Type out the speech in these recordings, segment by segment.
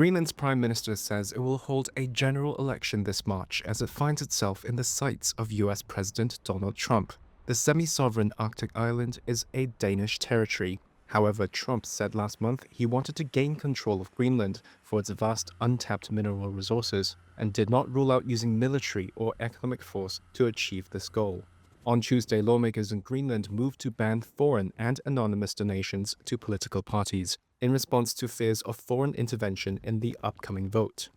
Greenland's prime minister says it will hold a general election this March as it finds itself in the sights of US President Donald Trump. The semi-sovereign Arctic island is a Danish territory. However, Trump said last month he wanted to gain control of Greenland for its vast untapped mineral resources and did not rule out using military or economic force to achieve this goal. On Tuesday, lawmakers in Greenland moved to ban foreign and anonymous donations to political parties in response to fears of foreign intervention in the upcoming vote.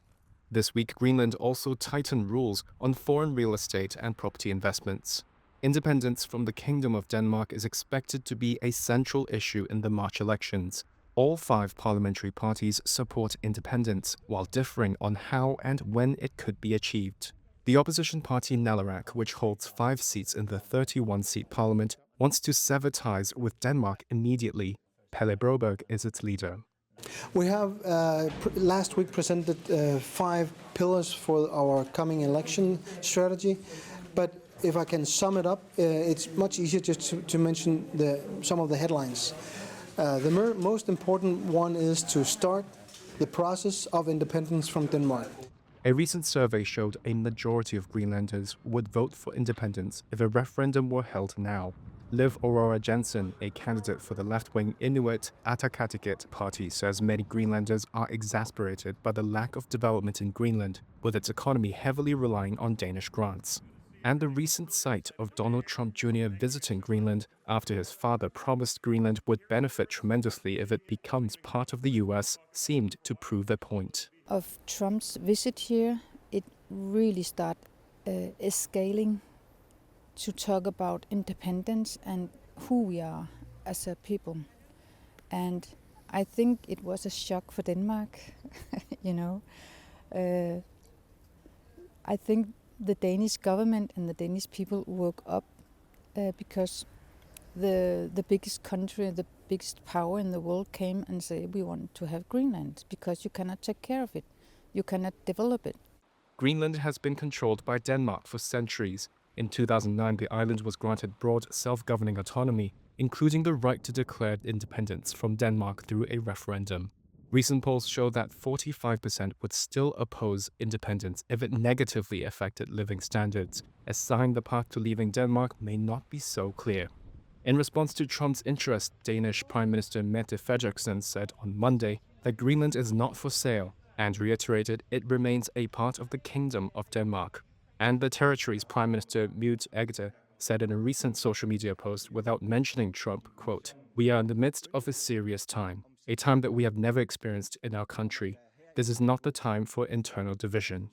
This week, Greenland also tightened rules on foreign real estate and property investments. Independence from the Kingdom of Denmark is expected to be a central issue in the March elections. All 5 parliamentary parties support independence, while differing on how and when it could be achieved. The opposition party Nalarak, which holds 5 seats in the 31-seat parliament, wants to sever ties with Denmark immediately. Pelle Broberg is its leader. We have last week presented 5 pillars for our coming election strategy, but if I can sum it up, it's much easier just to mention some of the headlines. The most important one is to start the process of independence from Denmark. A recent survey showed a majority of Greenlanders would vote for independence if a referendum were held now. Liv Aurora Jensen, a candidate for the left-wing Inuit Ataqatigiit party, says many Greenlanders are exasperated by the lack of development in Greenland, with its economy heavily relying on Danish grants. And the recent sight of Donald Trump Jr. visiting Greenland after his father promised Greenland would benefit tremendously if it becomes part of the US seemed to prove their point. Of Trump's visit here, it really started escalating to talk about independence and who we are as a people. And I think it was a shock for Denmark, I think the Danish government and the Danish people woke up because the biggest country, the biggest power in the world came and said, we want to have Greenland because you cannot take care of it. You cannot develop it. Greenland has been controlled by Denmark for centuries. In 2009, the island was granted broad self-governing autonomy, including the right to declare independence from Denmark through a referendum. Recent polls show that 45% would still oppose independence if it negatively affected living standards, a sign the path to leaving Denmark may not be so clear. In response to Trump's interest, Danish Prime Minister Mette Frederiksen said on Monday that Greenland is not for sale and reiterated it remains a part of the Kingdom of Denmark. And the territory's Prime Minister Mute Egde said in a recent social media post without mentioning Trump, quote, "We are in the midst of a serious time, a time that we have never experienced in our country. This is not the time for internal division."